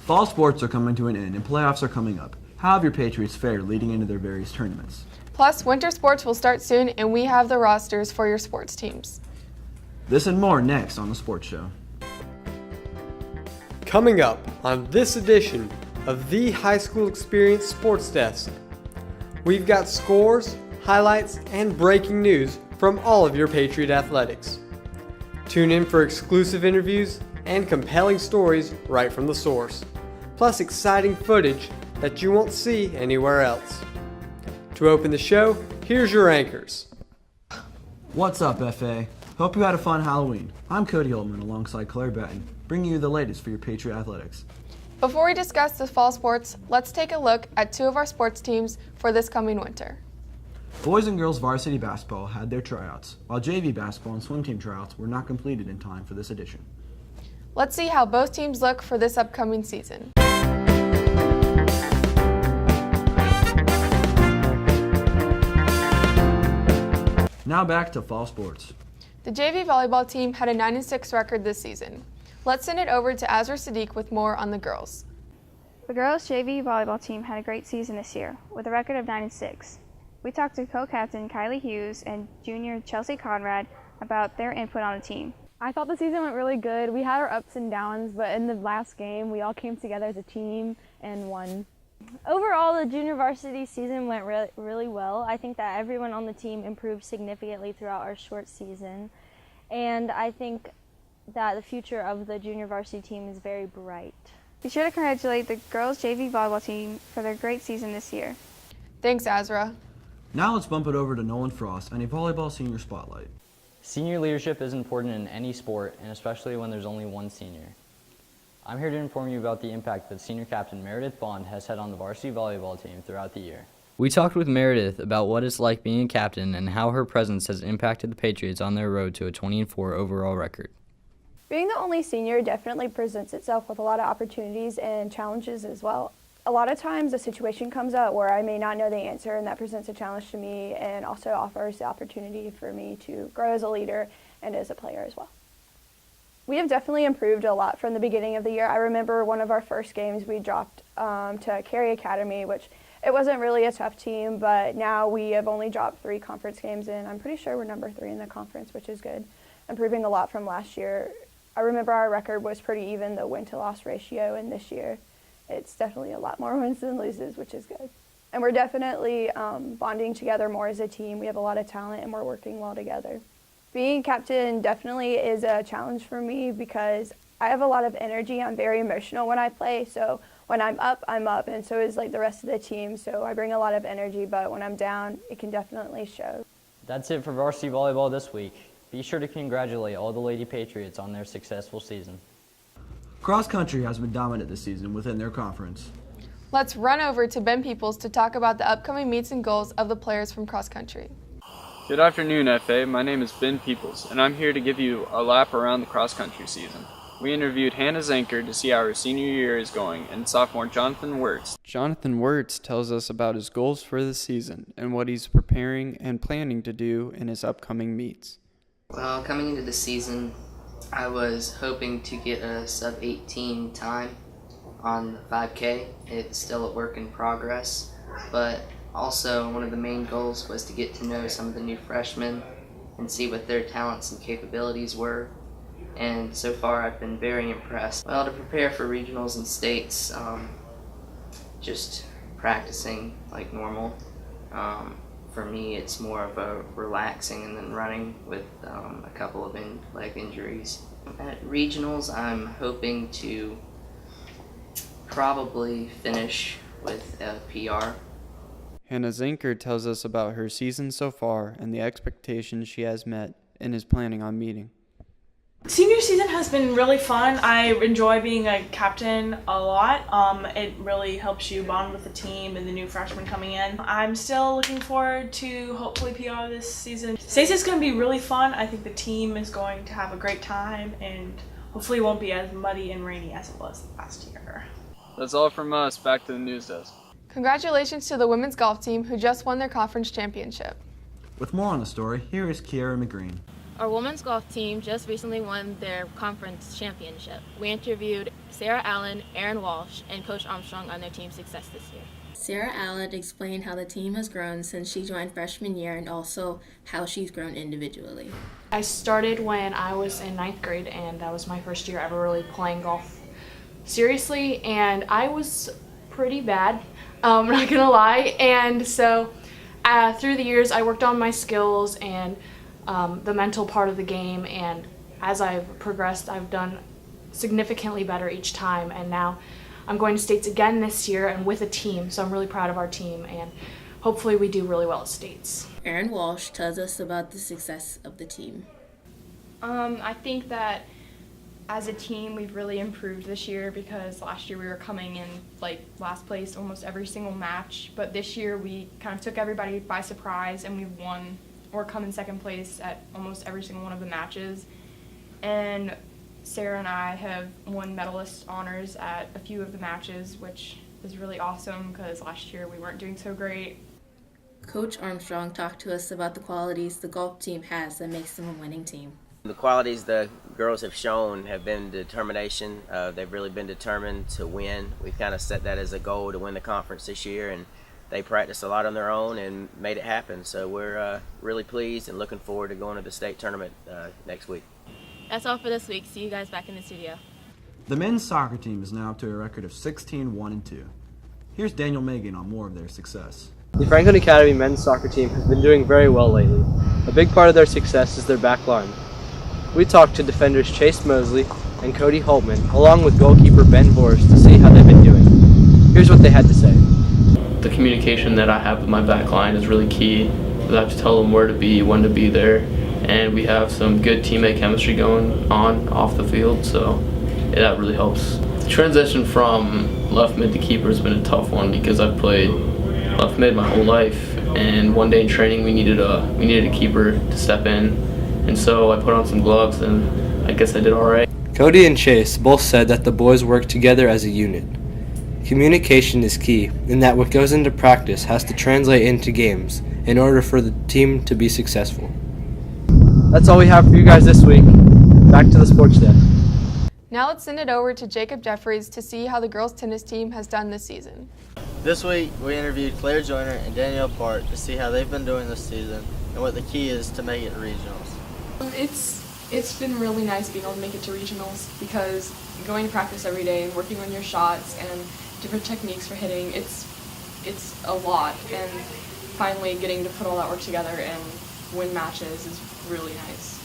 Fall sports are coming to an end and playoffs are coming up. How have your Patriots fared leading into their various tournaments? Plus, winter sports will start soon and we have the rosters for your sports teams. This and more next on The Sports Show. Coming up on this edition of the High School Experience Sports Desk, we've got scores, highlights, and breaking news from all of your Patriot athletics. Tune in for exclusive interviews and compelling stories right from the source, plus exciting footage that you won't see anywhere else. To open the show, here's your anchors. What's up, FA? Hope you had a fun Halloween. I'm Cody Holtman alongside Claire Batten, bringing you the latest for your Patriot athletics. Before we discuss the fall sports, let's take a look at two of our sports teams for this coming winter. Boys and girls varsity basketball had their tryouts, while JV basketball and swim team tryouts were not completed in time for this edition. Let's see how both teams look for this upcoming season. Now back to fall sports. The JV volleyball team had a 9-6 record this season. Let's send it over to Azra Sadiq with more on the girls. The girls' JV volleyball team had a great season this year, with a record of 9-6. We talked to co-captain Kylie Hughes and junior Chelsea Conrad about their input on the team. I thought the season went really good. We had our ups and downs, but in the last game, we all came together as a team and won. Overall, the junior varsity season went really well. I think that everyone on the team improved significantly throughout our short season, and I think that the future of the junior varsity team is very bright. Be sure to congratulate the girls' JV volleyball team for their great season this year. Thanks, Azra. Now let's bump it over to Nolan Frost and a volleyball senior spotlight. Senior leadership is important in any sport, and especially when there's only one senior. I'm here to inform you about the impact that senior captain Meredith Bond has had on the varsity volleyball team throughout the year. We talked with Meredith about what it's like being a captain and how her presence has impacted the Patriots on their road to a 20-4 overall record. Being the only senior definitely presents itself with a lot of opportunities and challenges as well. A lot of times a situation comes up where I may not know the answer, and that presents a challenge to me and also offers the opportunity for me to grow as a leader and as a player as well. We have definitely improved a lot from the beginning of the year. I remember one of our first games we dropped to Cary Academy, which it wasn't really a tough team, but now we have only dropped 3 conference games, and I'm pretty sure we're number 3 in the conference, which is good. Improving a lot from last year. I remember our record was pretty even, the win-to-loss ratio, and this year it's definitely a lot more wins than loses, which is good. And we're definitely bonding together more as a team. We have a lot of talent, and we're working well together. Being captain definitely is a challenge for me because I have a lot of energy. I'm very emotional when I play, so when I'm up, and so is like the rest of the team. So I bring a lot of energy, but when I'm down, it can definitely show. That's it for varsity volleyball this week. Be sure to congratulate all the Lady Patriots on their successful season. Cross country has been dominant this season within their conference. Let's run over to Ben Peoples to talk about the upcoming meets and goals of the players from cross country. Good afternoon, FA. My name is Ben Peoples, and I'm here to give you a lap around the cross-country season. We interviewed Hannah Zanker to see how her senior year is going, and sophomore Jonathan Wirtz. Jonathan Wirtz tells us about his goals for the season and what he's preparing and planning to do in his upcoming meets. Well, coming into the season, I was hoping to get a sub-18 time on the 5K. It's still a work in progress, but also, one of the main goals was to get to know some of the new freshmen and see what their talents and capabilities were. And so far, I've been very impressed. Well, to prepare for regionals and states, just practicing like normal. For me, it's more of a relaxing and then running with a couple of leg injuries. At regionals, I'm hoping to probably finish with a PR. Hannah Zanker tells us about her season so far and the expectations she has met and is planning on meeting. Senior season has been really fun. I enjoy being a captain a lot. It really helps you bond with the team and the new freshmen coming in. I'm still looking forward to hopefully PR this season. States is going to be really fun. I think the team is going to have a great time and hopefully it won't be as muddy and rainy as it was last year. That's all from us. Back to the news desk. Congratulations to the women's golf team who just won their conference championship. With more on the story, here is Kiara McGreen. Our women's golf team just recently won their conference championship. We interviewed Sarah Allen, Erin Walsh, and Coach Armstrong on their team's success this year. Sarah Allen explained how the team has grown since she joined freshman year and also how she's grown individually. I started when I was in 9th grade, and that was my first year ever really playing golf seriously, and I was pretty bad, I'm not gonna lie. And so through the years I worked on my skills and the mental part of the game, and as I've progressed I've done significantly better each time, and now I'm going to states again this year and with a team, so I'm really proud of our team, and hopefully we do really well at states. Erin Walsh tells us about the success of the team. I think that as a team we've really improved this year, because last year we were coming in like last place almost every single match, but this year we kind of took everybody by surprise and we won or come in second place at almost every single one of the matches. And Sarah and I have won medalist honors at a few of the matches, which is really awesome because last year we weren't doing so great. Coach Armstrong talked to us about the qualities the golf team has that makes them a winning team. The qualities the girls have shown have been determination. They've really been determined to win. We've kind of set that as a goal to win the conference this year, and they practiced a lot on their own and made it happen. So we're really pleased and looking forward to going to the state tournament next week. That's all for this week. See you guys back in the studio. The men's soccer team is now up to a record of 16-1-2. Here's Daniel Megan on more of their success. The Franklin Academy men's soccer team has been doing very well lately. A big part of their success is their back line. We talked to defenders Chase Mosley and Cody Holtman, along with goalkeeper Ben Vorst, to see how they've been doing. Here's what they had to say. The communication that I have with my back line is really key. I have to tell them where to be, when to be there, and we have some good teammate chemistry going on off the field, so that really helps. The transition from left mid to keeper has been a tough one because I've played left mid my whole life, and one day in training we needed a keeper to step in. And so I put on some gloves, and I guess I did all right. Cody and Chase both said that the boys work together as a unit. Communication is key, and that what goes into practice has to translate into games in order for the team to be successful. That's all we have for you guys this week. Back to the sports desk. Now let's send it over to Jacob Jeffries to see how the girls' tennis team has done this season. This week, we interviewed Claire Joyner and Danielle Park to see how they've been doing this season and what the key is to make it to regionals. It's been really nice being able to make it to regionals, because going to practice every day and working on your shots and different techniques for hitting, it's a lot, and finally getting to put all that work together and win matches is really nice.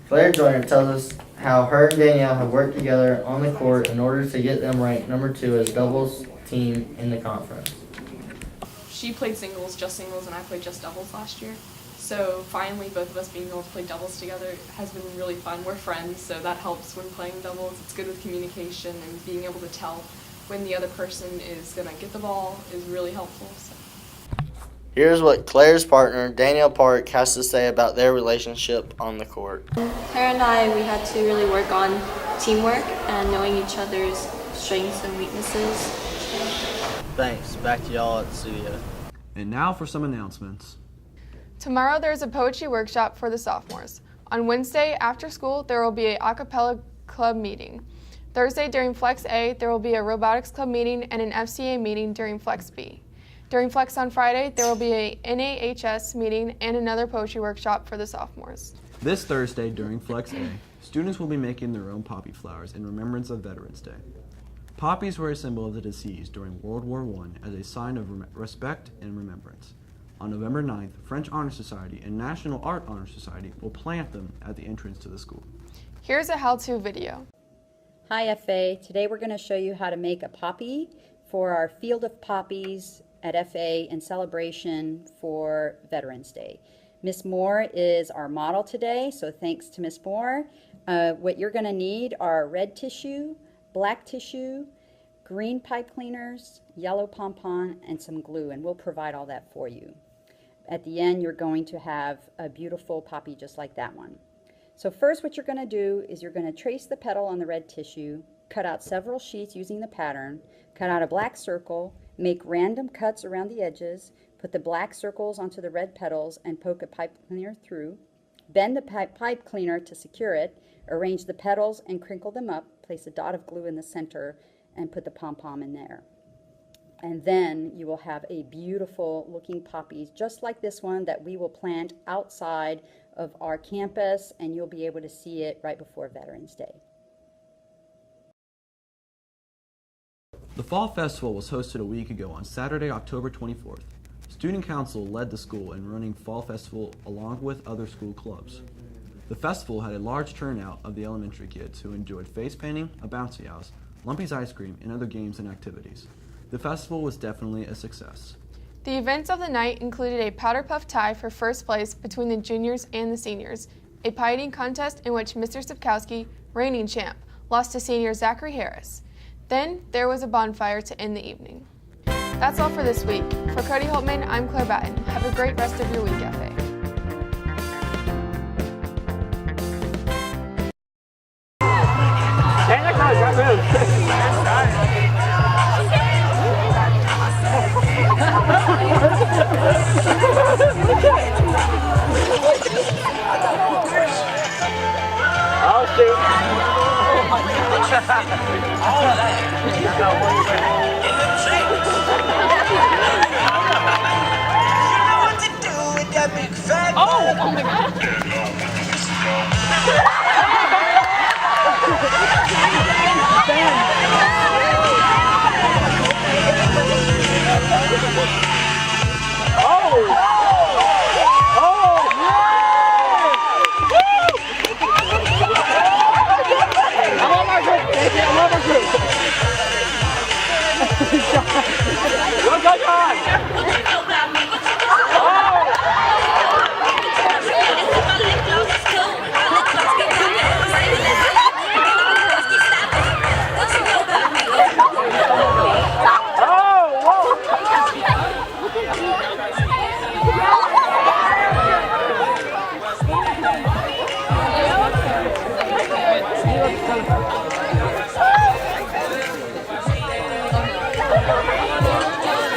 Claire Joyner tells us how her and Danielle have worked together on the court in order to get them ranked number 2 as doubles team in the conference. She played just singles, and I played just doubles last year. So finally both of us being able to play doubles together has been really fun. We're friends, so that helps when playing doubles. It's good with communication, and being able to tell when the other person is going to get the ball is really helpful. So. Here's what Claire's partner, Danielle Park, has to say about their relationship on the court. Claire and I, we had to really work on teamwork and knowing each other's strengths and weaknesses. Thanks. Back to y'all at the studio. And now for some announcements. Tomorrow there's a poetry workshop for the sophomores. On Wednesday after school there will be a a cappella club meeting. Thursday during Flex A there will be a robotics club meeting and an FCA meeting during Flex B. During Flex on Friday there will be a NAHS meeting and another poetry workshop for the sophomores. This Thursday during Flex A, students will be making their own poppy flowers in remembrance of Veterans Day. Poppies were a symbol of the deceased during World War I as a sign of respect and remembrance. On November 9th, French Honor Society and National Art Honor Society will plant them at the entrance to the school. Here's a how-to video. Hi FA, today we're going to show you how to make a poppy for our Field of Poppies at FA in celebration for Veterans Day. Miss Moore is our model today, so thanks to Miss Moore. What you're going to need are red tissue, black tissue, green pipe cleaners, yellow pom-pom, and some glue, and we'll provide all that for you. At the end, you're going to have a beautiful poppy just like that one. So first what you're going to do is you're going to trace the petal on the red tissue, cut out several sheets using the pattern, cut out a black circle, make random cuts around the edges, put the black circles onto the red petals, and poke a pipe cleaner through. Bend the pipe cleaner to secure it, arrange the petals and crinkle them up, place a dot of glue in the center, and put the pom-pom in there. And then you will have a beautiful looking poppy, just like this one that we will plant outside of our campus, and you'll be able to see it right before Veterans Day. The Fall Festival was hosted a week ago on Saturday, October 24th. Student Council led the school in running Fall Festival along with other school clubs. The festival had a large turnout of the elementary kids who enjoyed face painting, a bouncy house, Lumpy's ice cream, and other games and activities. The festival was definitely a success. The events of the night included a powder puff tie for first place between the juniors and the seniors, a pie eating contest in which Mr. Sapkowski, reigning champ, lost to senior Zachary Harris. Then there was a bonfire to end the evening. That's all for this week. For Cody Holtman, I'm Claire Batten. Have a great rest of your week, FA. Oh my God.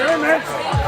Damn it!